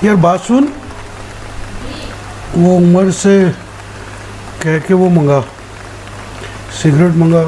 यार बात सुन, वो उमर से कह के वो मंगा, सिगरेट मंगा.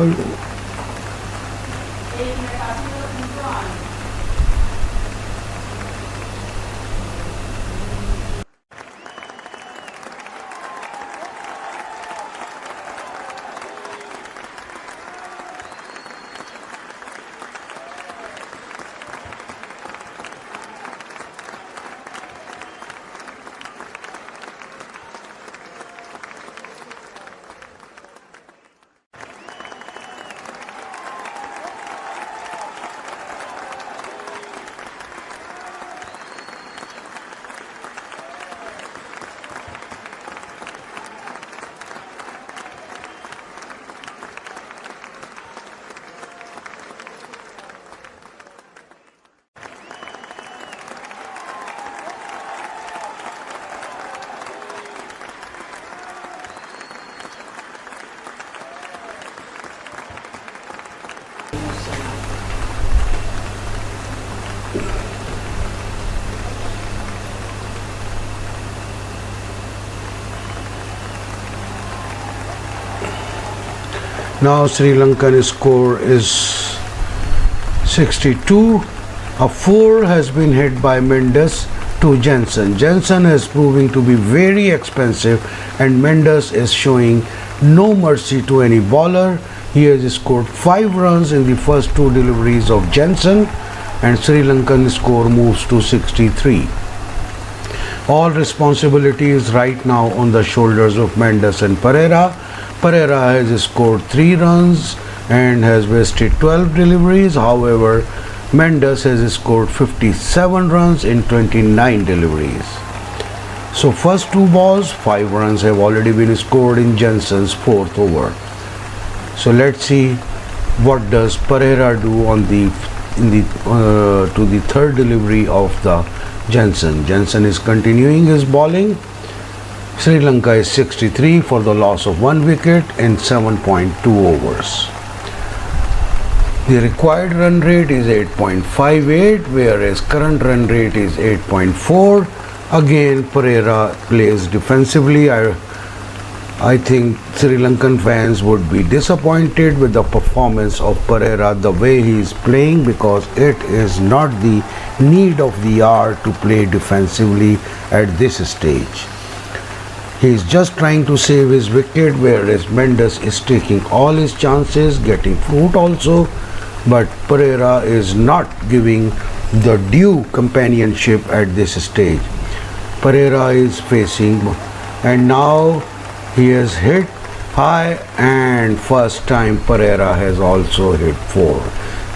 Now Sri Lankan score is 62. A 4 has been hit by Mendes to Jensen. Jensen is proving to be very expensive and Mendes is showing no mercy to any bowler. He has scored 5 runs in the first 2 deliveries of Jensen and Sri Lankan score moves to 63. All responsibility is right now on the shoulders of Mendes and Perera. Perera has scored 3 runs and has wasted 12 deliveries. However, Mendes has scored 57 runs in 29 deliveries. So first 2 balls, 5 runs have already been scored in Jensen's 4th over. So let's see what does Perera do on the to the 3rd delivery of the Jensen. Jensen is continuing his bowling. Sri Lanka is 63 for the loss of 1 wicket in 7.2 overs. The required run rate is 8.58, whereas current run rate is 8.4. Again, Perera plays defensively. I think Sri Lankan fans would be disappointed with the performance of Perera, the way he is playing, because it is not the need of the hour to play defensively at this stage. He is just trying to save his wicket, whereas Mendes is taking all his chances, getting fruit also, but Perera is not giving the due companionship at this stage. Perera is facing, and now he has hit high, and first time Perera has also hit 4.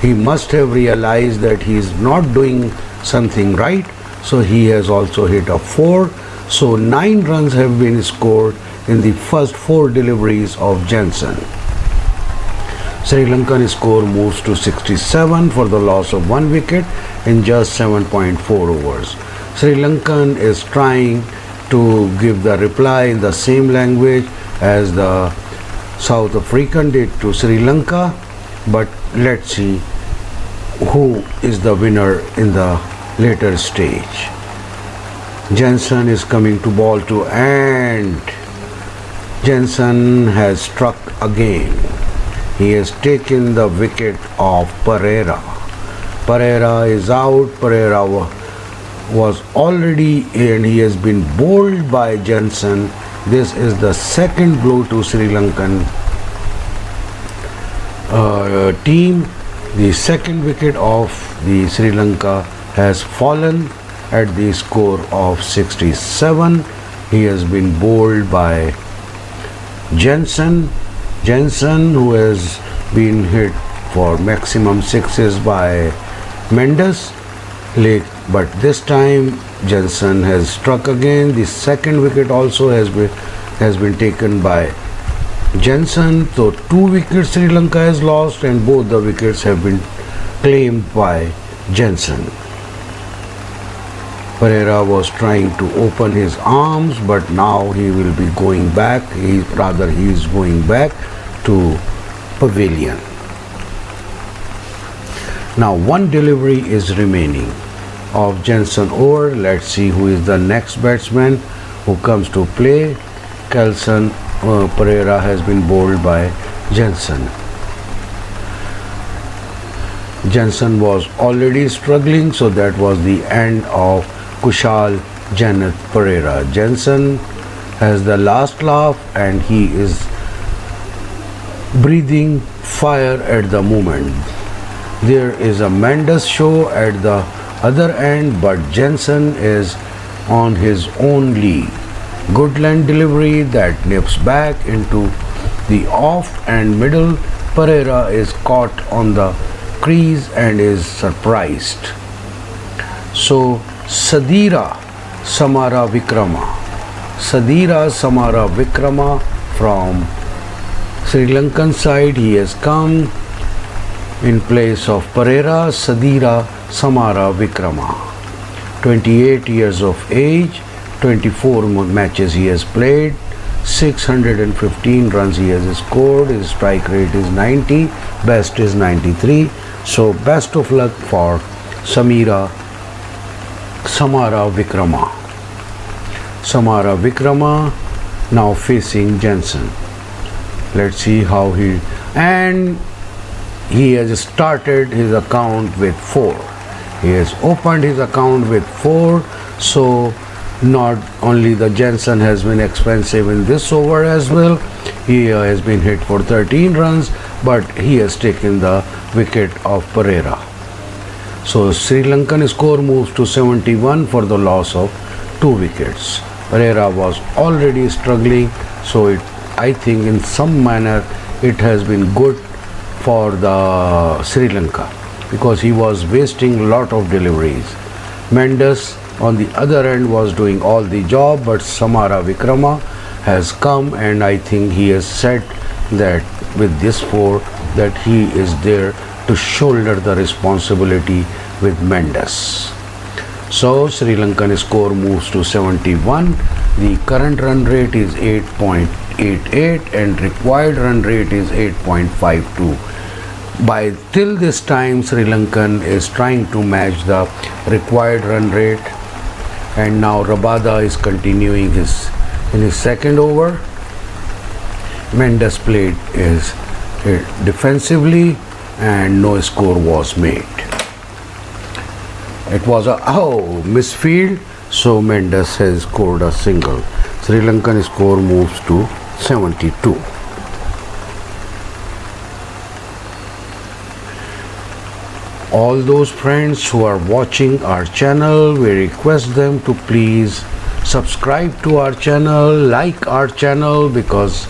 He must have realized that he is not doing something right, so he has also hit a 4. So 9 runs have been scored in the first 4 deliveries of Jensen. Sri Lankan score moves to 67 for the loss of 1 wicket in just 7.4 overs. Sri Lankan is trying to give the reply in the same language as the South African did to Sri Lanka, but let's see who is the winner in the later stage. Jensen is coming to ball to, and Jensen has struck again. He has taken the wicket of Perera. Perera is out. Perera was already in. He has been bowled by Jensen. This is the second blow to Sri Lankan team. The second wicket of the Sri Lanka has fallen at the score of 67. He has been bowled by Jensen, who has been hit for maximum 6s by Mendes, but this time Jensen has struck again. The second wicket also has been taken by Jensen. So 2 wickets Sri Lanka has lost, and both the wickets have been claimed by Jensen. Perera was trying to open his arms, but now he will be going back. He is going back to pavilion. Now 1 delivery is remaining of Jensen over. Let's see who is the next batsman who comes to play. Perera has been bowled by Jensen. Jensen was already struggling, so that was the end of Kushal Janet Perera. Jensen has the last laugh and he is breathing fire at the moment. There is a Mendes show at the other end, but Jensen is on his own lead. Good land delivery that nips back into the off and middle. Perera is caught on the crease and is surprised. So Sadira Samarawickrama from Sri Lankan side, he has come in place of Perera. Sadira Samarawickrama, 28 years of age, 24 matches he has played, 615 runs he has scored, his strike rate is 90, best is 93. So best of luck for Samarawickrama. Samarawickrama now facing Jensen. Let's see how he has started his account with 4. He has opened his account with 4. So not only the Jensen has been expensive in this over as well, he has been hit for 13 runs, but he has taken the wicket of Perera. So Sri Lankan score moves to 71 for the loss of 2 wickets. Perera was already struggling, so I think in some manner it has been good for the Sri Lanka because he was wasting a lot of deliveries. Mendes on the other end was doing all the job, but Samarawickrama has come and I think he has said that with this 4 that he is there to shoulder the responsibility with Mendes. So Sri Lankan score moves to 71. The current run rate is 8.88 and required run rate is 8.52. By till this time Sri Lankan is trying to match the required run rate, and now Rabada is continuing in his second over. Mendes played defensively and no score was made. It was a misfield, so Mendes has scored a single. Sri Lankan score moves to 72. All those friends who are watching our channel, we request them to please subscribe to our channel, like our channel, because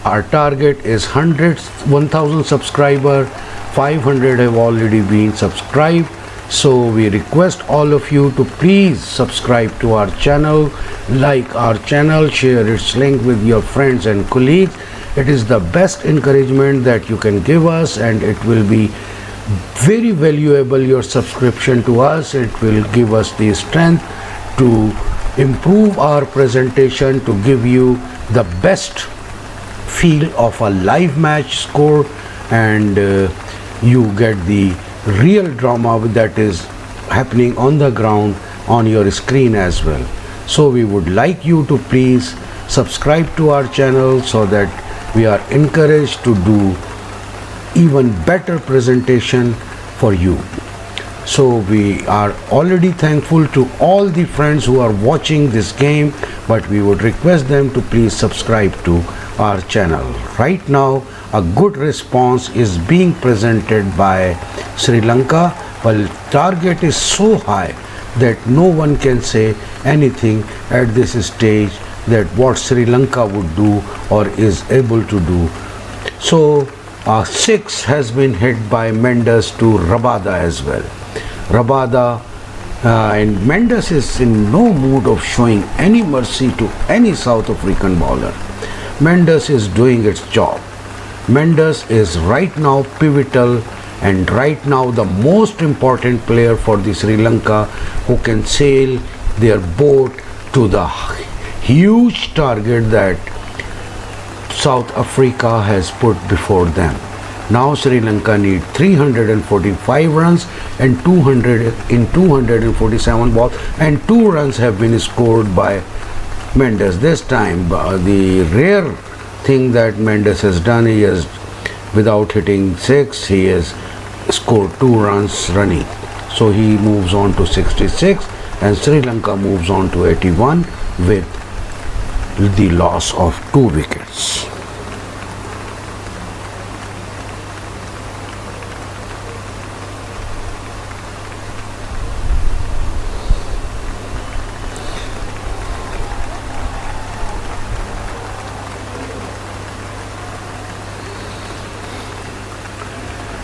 our target is 1,000 subscriber. 500 have already been subscribed. So we request all of you to please subscribe to our channel, like our channel, share its link with your friends and colleagues. It is the best encouragement that you can give us, and it will be very valuable, your subscription to us. It will give us the strength to improve our presentation, to give you the best feel of a live match score, and you get the real drama that is happening on the ground on your screen as well. So we would like you to please subscribe to our channel so that we are encouraged to do even better presentation for you. So we are already thankful to all the friends who are watching this game, but we would request them to please subscribe to our channel. Right now a good response is being presented by Sri Lanka, while target is so high that no one can say anything at this stage that what Sri Lanka would do or is able to do. So a 6 has been hit by Mendes to Rabada as well. Rabada and Mendes is in no mood of showing any mercy to any South African bowler. Mendes is doing its job. Mendes is right now pivotal and right now the most important player for the Sri Lanka, who can sail their boat to the huge target that South Africa has put before them. Now Sri Lanka need 345 runs and 200 in 247 balls, and 2 runs have been scored by Mendes. This time, the rare thing that Mendes has done, he has, without hitting 6, he has scored 2 runs running. So he moves on to 66 and Sri Lanka moves on to 81 with the loss of 2 wickets.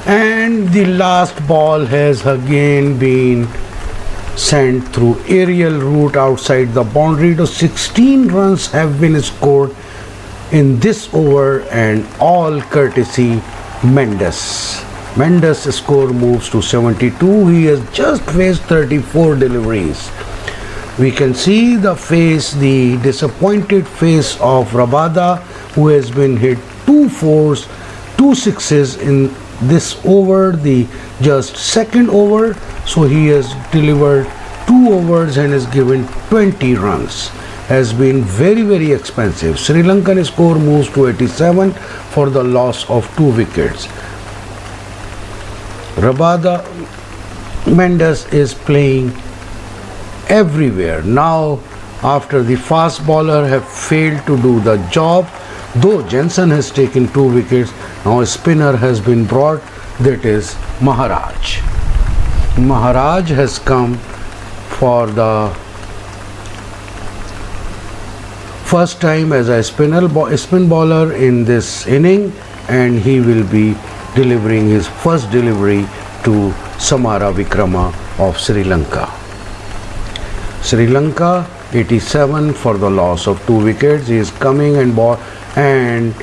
And the last ball has again been sent through aerial route outside the boundary. So 16 runs have been scored in this over, and all courtesy Mendes. Mendes' score moves to 72. He has just faced 34 deliveries. We can see the disappointed face of Rabada, who has been hit 2 fours, 2 sixes in this over, the just second over. So he has delivered 2 overs and has given 20 runs. Has been very expensive. Sri Lankan score moves to 87 for the loss of 2 wickets. Rabada, Mendes is playing everywhere. Now, after the fast bowler have failed to do the job, though Jensen has taken 2 wickets, now a spinner has been brought, that is Maharaj. Maharaj has come for the first time as a spin bowler in this inning, and he will be delivering his first delivery to Samarawickrama of Sri Lanka. Sri Lanka 87 for the loss of 2 wickets. He is coming and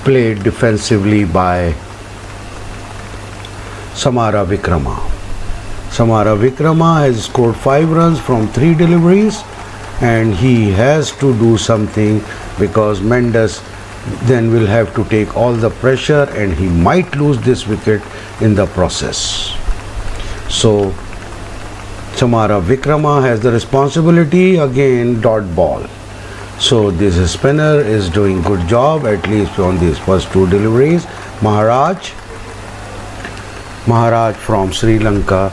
played defensively by Samarawickrama. Samarawickrama has scored 5 runs from 3 deliveries, and he has to do something because Mendes then will have to take all the pressure and he might lose this wicket in the process. So Samarawickrama has the responsibility, again dot ball. So this spinner is doing good job, at least on these first 2 deliveries. Maharaj from Sri Lanka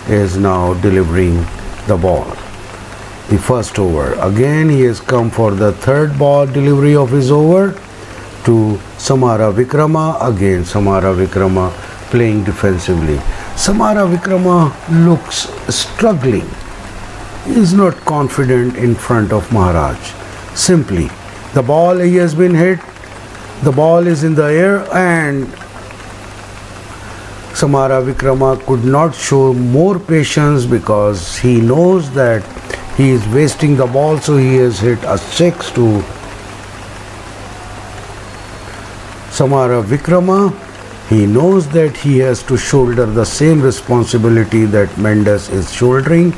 is now delivering the ball. The first over. Again he has come for the 3rd ball delivery of his over to Samarawickrama. Again Samarawickrama playing defensively. Samarawickrama looks struggling. He is not confident in front of Maharaj. Simply, the ball he has been hit, the ball is in the air, and Samarawickrama could not show more patience because he knows that he is wasting the ball, so he has hit a 6 to Samarawickrama. He knows that he has to shoulder the same responsibility that Mendes is shouldering,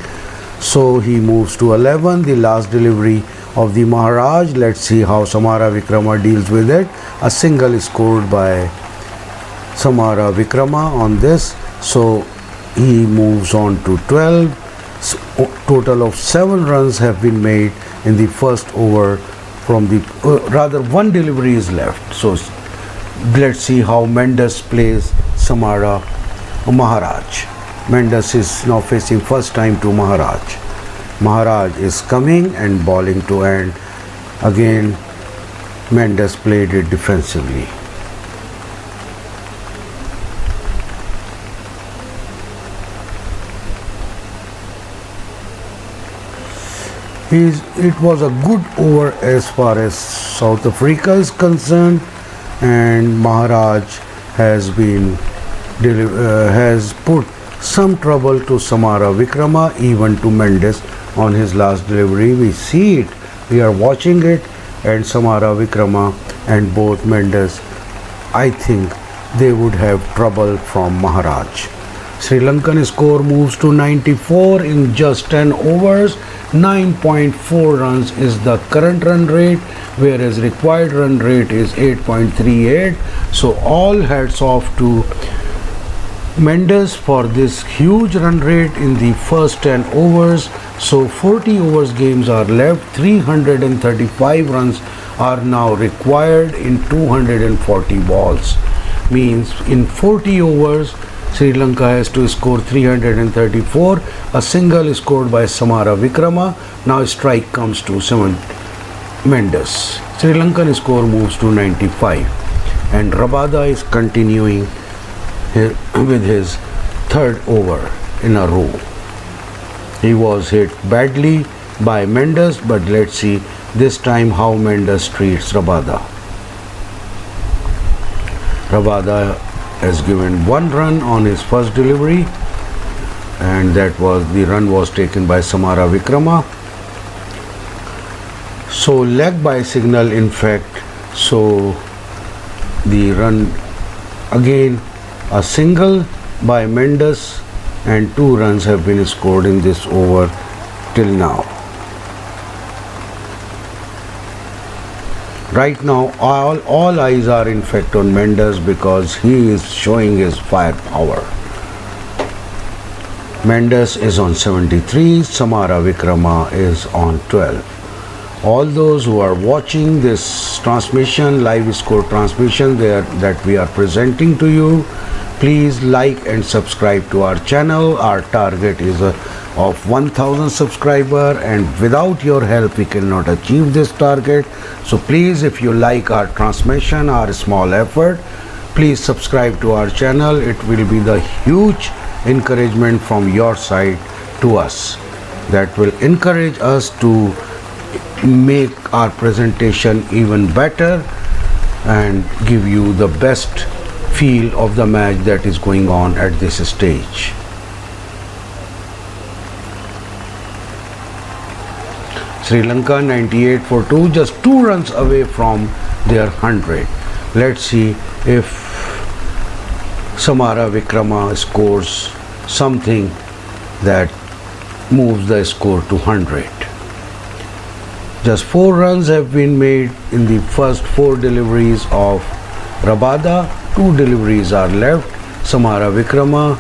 so he moves to 11, the last delivery of the Maharaj. Let's see how Samarawickrama deals with it. A single is scored by Samarawickrama on this, so he moves on to 12. Total of 7 runs have been made in the first over from the rather 1 delivery is left. So let's see how Mendes plays Maharaj. Mendes is now facing first time to Maharaj. Maharaj is coming and bowling to end. Again Mendes played it defensively. It was a good over as far as South Africa is concerned, and Maharaj has put some trouble to Samarawickrama, even to Mendes on his last delivery. We see it, we are watching it, and Samarawickrama and both Mendes, I think they would have trouble from Maharaj. Sri Lankan score moves to 94 in just 10 overs. 9.4 runs is the current run rate, whereas required run rate is 8.38. So all hats off to Mendes for this huge run rate in the first 10 overs. So 40 overs games are left. 335 runs are now required in 240 balls. Means in 40 overs Sri Lanka has to score 334. A single scored by Samarawickrama. Now strike comes to Mendes. Sri Lankan score moves to 95. And Rabada is continuing with his third over in a row. He was hit badly by Mendes, but let's see this time how Mendes treats Rabada. Rabada has given one run on his first delivery, and the run was taken by Samarawickrama. So leg by signal, in fact. So the run again, a single by Mendes, and 2 runs have been scored in this over till now. Right now all eyes are in fact on Mendes because he is showing his firepower. Mendes is on 73, Samarawickrama is on 12. All those who are watching this transmission, live score transmission that we are presenting to you, please like and subscribe to our channel. Our target is of 1000 subscriber, and without your help we cannot achieve this target. So please, if you like our transmission, our small effort, please subscribe to our channel. It will be the huge encouragement from your side to us. That will encourage us to make our presentation even better and give you the best feel of the match that is going on at this stage. Sri Lanka 98 for 2, just 2 runs away from their 100. Let's see if Samarawickrama scores something that moves the score to 100. Just 4 runs have been made in the first 4 deliveries of Rabada. 2 deliveries are left. Samarawickrama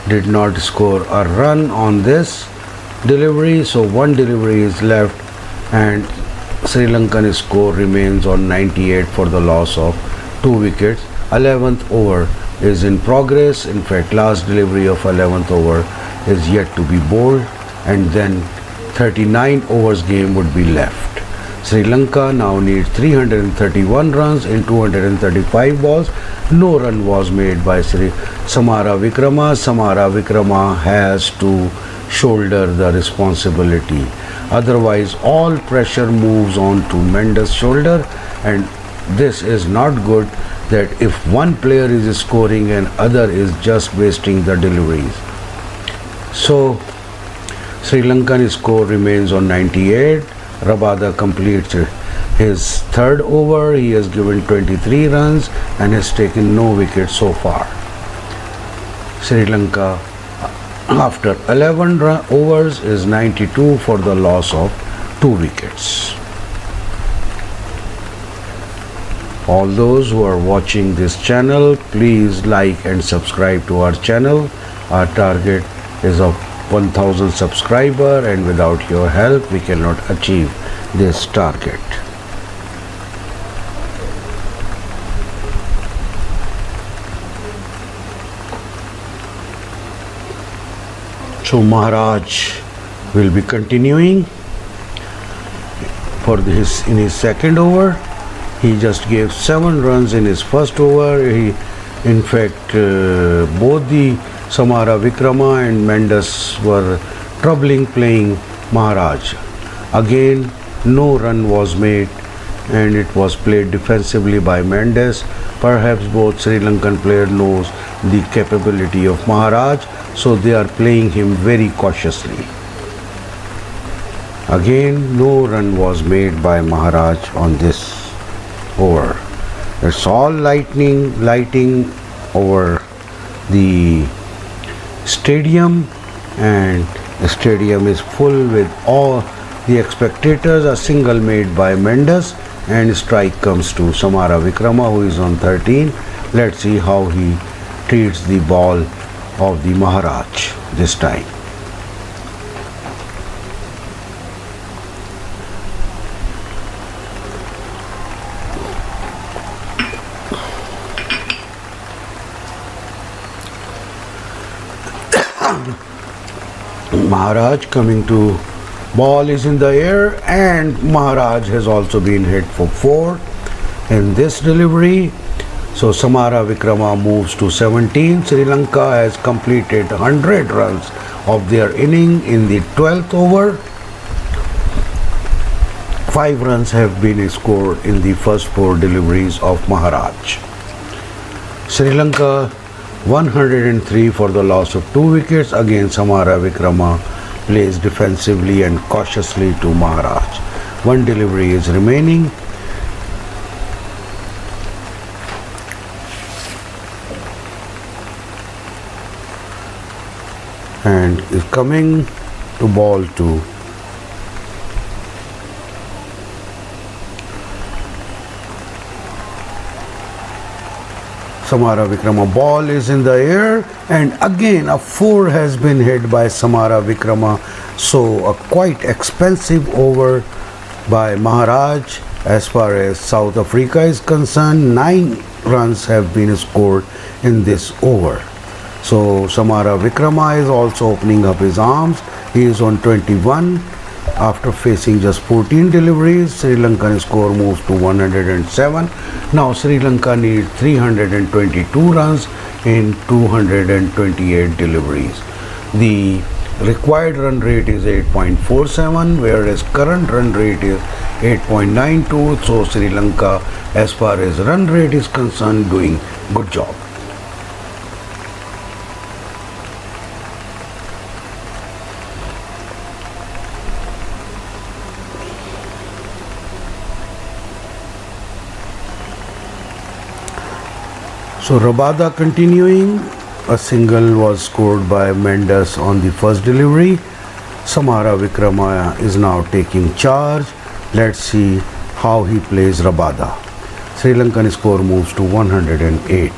did not score a run on this delivery, so 1 delivery is left, and Sri Lankan score remains on 98 for the loss of 2 wickets. 11th over is in progress. In fact, last delivery of 11th over is yet to be bowled, and then 39 overs game would be left. Sri Lanka now needs 331 runs in 235 balls. No run was made by Samarawickrama. Samarawickrama has to shoulder the responsibility. Otherwise, all pressure moves on to Mendes' shoulder, and this is not good, that if one player is scoring and other is just wasting the deliveries. So Sri Lankan score remains on 98. Rabada completes his third over. He has given 23 runs and has taken no wickets so far. Sri Lanka, after 11 overs, is 92 for the loss of 2 wickets. All those who are watching this channel, please like and subscribe to our channel. Our target is of 1000 subscriber, and without your help we cannot achieve this target. So Maharaj will be continuing in his second over. He just gave 7 runs in his first over. In fact, both the Samarawickrama and Mendes were troubling playing Maharaj. Again, no run was made, and it was played defensively by Mendes. Perhaps both Sri Lankan player knows the capability of Maharaj, so they are playing him very cautiously. Again, no run was made by Maharaj on this over. It's all lighting over the Stadium, and the stadium is full with all the spectators. A single made by Mendes, and strike comes to Samarawickrama, who is on 13. Let's see how he treats the ball of the Maharaj this time. Maharaj coming to, ball is in the air, and Maharaj has also been hit for 4 in this delivery. So Samarawickrama moves to 17. Sri Lanka has completed 100 runs of their inning in the 12th over. 5 runs have been scored in the first 4 deliveries of Maharaj. Sri Lanka 103 for the loss of 2 wickets. Again, Samarawickrama plays defensively and cautiously to Maharaj. 1 delivery is remaining. And is coming to ball to Samarawickrama. Ball is in the air, and again a 4 has been hit by Samarawickrama. So a quite expensive over by Maharaj. As far as South Africa is concerned, 9 runs have been scored in this over. So Samarawickrama is also opening up his arms. He is on 21 after facing just 14 deliveries. Sri Lankan score moves to 107. Now Sri Lanka needs 322 runs in 228 deliveries. The required run rate is 8.47, whereas current run rate is 8.92. So Sri Lanka, as far as run rate is concerned, doing good job. So Rabada continuing, a single was scored by Mendes on the first delivery. Samarawickrama is now taking charge. Let's see how he plays Rabada. Sri Lankan score moves to 108.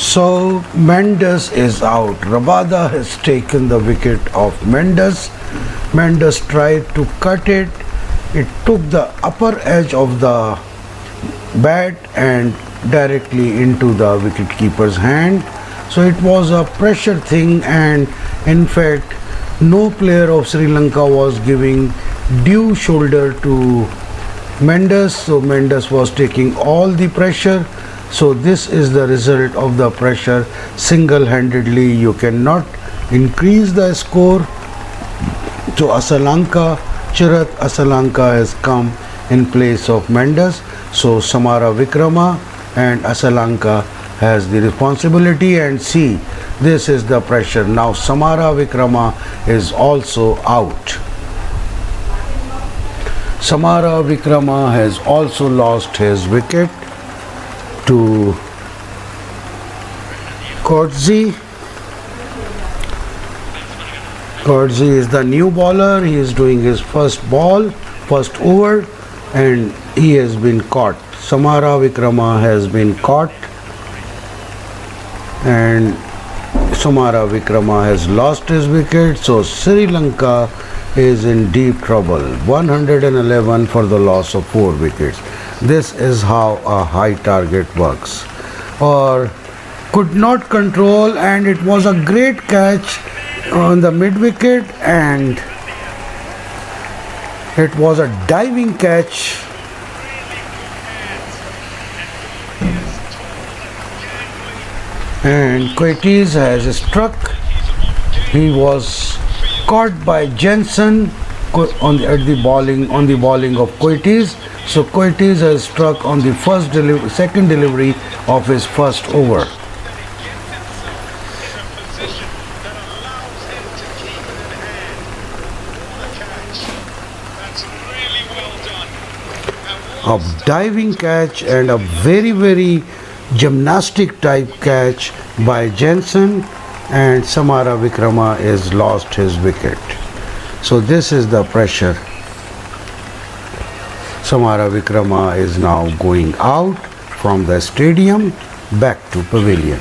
So Mendes is out. Rabada has taken the wicket of Mendes. Mendes tried to cut it. It took the upper edge of the bat and directly into the wicketkeeper's hand. So it was a pressure thing, and in fact no player of Sri Lanka was giving due shoulder to Mendes. So Mendes was taking all the pressure. So this is the result of the pressure single-handedly. You cannot increase the score. So Asalanka, Chirat Asalanka has come in place of Mendes. So Samarawickrama and Asalanka has the responsibility, and see, this is the pressure. Now Samarawickrama is also out. Samarawickrama has also lost his wicket to Coetzee. Coetzee is the new bowler. He is doing his first over, and he has been caught. Samarawickrama has been caught, and Samarawickrama has lost his wicket. So Sri Lanka is in deep trouble. 111 for the loss of 4 wickets. This is how a high target works. Or could not control, and it was a great catch on the mid wicket, and it was a diving catch. And Coetzee has struck. He was caught by Jensen on the bowling of Coetzee. So Coetzee has struck on the second delivery of his first over. A diving catch and a very gymnastic type catch by Jensen, and Samarawickrama has lost his wicket. So this is the pressure. Samarawickrama is now going out from the stadium back to pavilion.